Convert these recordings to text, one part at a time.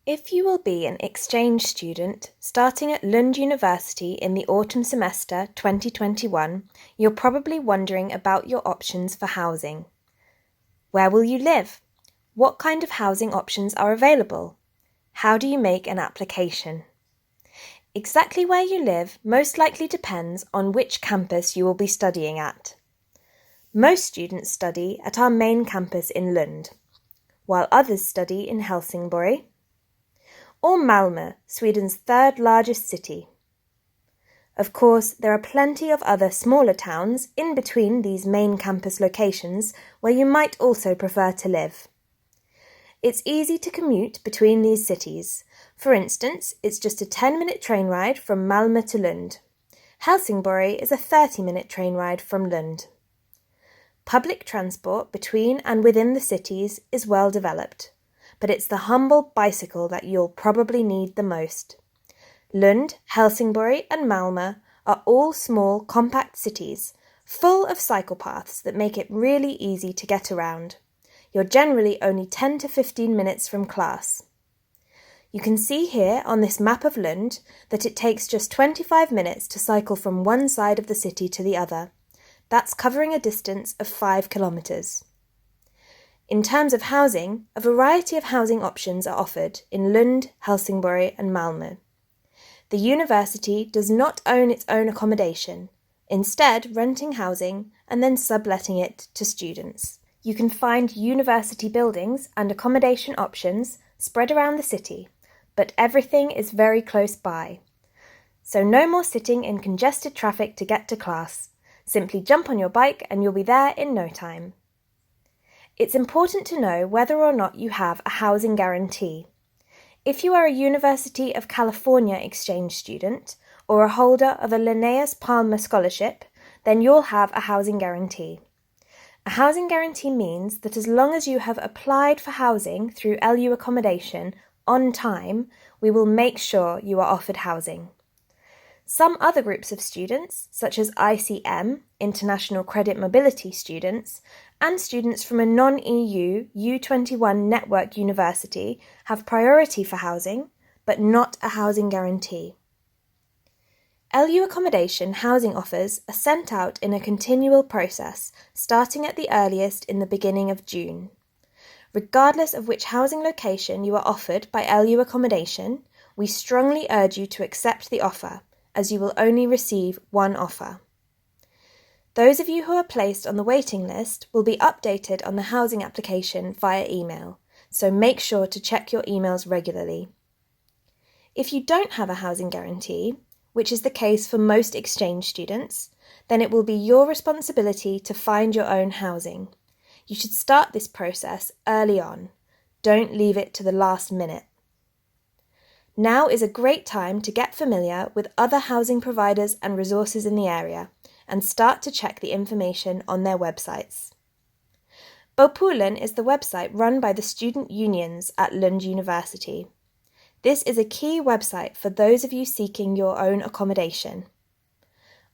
If you will be an exchange student starting at Lund University in the autumn semester 2021, you're probably wondering about your options for housing. Where will you live? What kind of housing options are available? How do you make an application? Exactly where you live most likely depends on which campus you will be studying at. Most students study at our main campus in Lund, while others study in Helsingborg, or MALMO, Sweden's third largest city. Of course, there are plenty of other smaller towns in between these main campus locations where you might also prefer to live. It's easy to commute between these cities. For instance, it's just a 10-minute train ride from Malmö to Lund. Helsingborg is a 30-minute train ride from Lund. Public transport between and within the cities is well developed, but it's the humble bicycle that you'll probably need the most. Lund, Helsingborg and Malmö are all small, compact cities, full of cycle paths that make it really easy to get around. You're generally only 10 to 15 minutes from class. You can see here on this map of Lund that it takes just 25 minutes to cycle from one side of the city to the other. That's covering a distance of 5 kilometres. In terms of housing, a variety of housing options are offered in Lund, Helsingborg and Malmö. The university does not own its own accommodation, instead renting housing and then subletting it to students. You can find university buildings and accommodation options spread around the city, but everything is very close by. So no more sitting in congested traffic to get to class. Simply jump on your bike and you'll be there in no time. It's important to know whether or not you have a housing guarantee. If you are a University of California exchange student or a holder of a Linnaeus Palmer scholarship, then you'll have a housing guarantee. A housing guarantee means that as long as you have applied for housing through LU accommodation on time, we will make sure you are offered housing. Some other groups of students, such as ICM, International Credit Mobility students, and students from a non-EU U21 network university have priority for housing, but not a housing guarantee. LU accommodation housing offers are sent out in a continual process, starting at the earliest in the beginning of June. Regardless of which housing location you are offered by LU accommodation, we strongly urge you to accept the offer, as you will only receive one offer. Those of you who are placed on the waiting list will be updated on the housing application via email, so make sure to check your emails regularly. If you don't have a housing guarantee, which is the case for most exchange students, then it will be your responsibility to find your own housing. You should start this process early on. Don't leave it to the last minute. Now is a great time to get familiar with other housing providers and resources in the area and start to check the information on their websites. Bopulen is the website run by the student unions at Lund University. This is a key website for those of you seeking your own accommodation.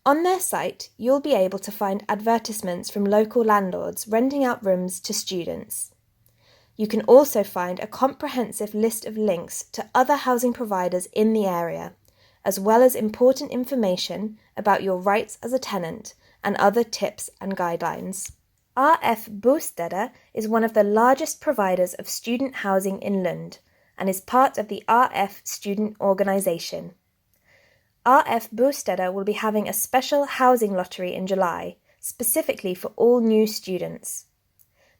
On their site, you'll be able to find advertisements from local landlords renting out rooms to students. You can also find a comprehensive list of links to other housing providers in the area, as well as important information about your rights as a tenant and other tips and guidelines. RF Bostäder is one of the largest providers of student housing in Lund and is part of the RF student organisation. RF Bostäder will be having a special housing lottery in July, specifically for all new students.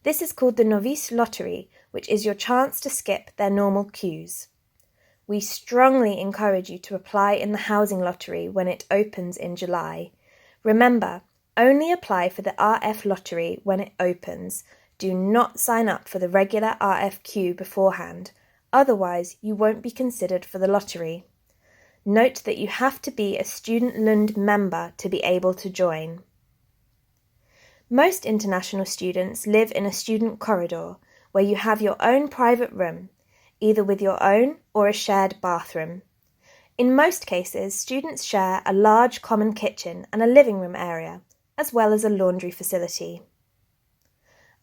This is called the Novice Lottery, which is your chance to skip their normal queues. We strongly encourage you to apply in the housing lottery when it opens in July. Remember, only apply for the RF lottery when it opens. Do not sign up for the regular RF queue beforehand, otherwise you won't be considered for the lottery. Note that you have to be a Student Lund member to be able to join. Most international students live in a student corridor where you have your own private room, either with your own or a shared bathroom. In most cases, students share a large common kitchen and a living room area, as well as a laundry facility.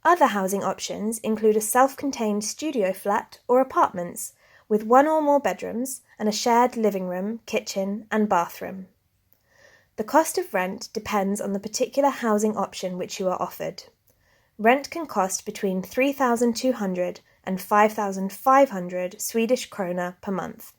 Other housing options include a self-contained studio flat or apartments, with one or more bedrooms and a shared living room, kitchen and bathroom. The cost of rent depends on the particular housing option which you are offered. Rent can cost between 3,200 and 5,500 Swedish krona per month.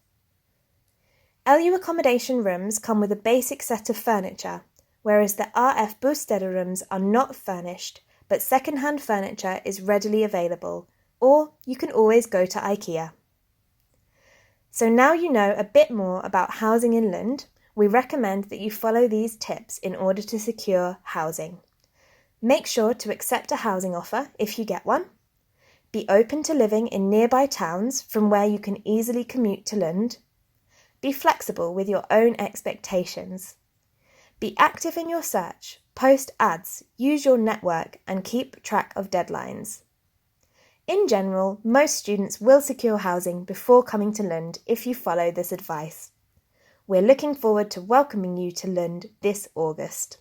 LU accommodation rooms come with a basic set of furniture, whereas the RF Bostäder rooms are not furnished, but second-hand furniture is readily available, or you can always go to IKEA. So now you know a bit more about housing in Lund, we recommend that you follow these tips in order to secure housing. Make sure to accept a housing offer if you get one. Be open to living in nearby towns from where you can easily commute to Lund. Be flexible with your own expectations. Be active in your search, post ads, use your network and keep track of deadlines. In general, most students will secure housing before coming to Lund if you follow this advice. We're looking forward to welcoming you to Lund this August.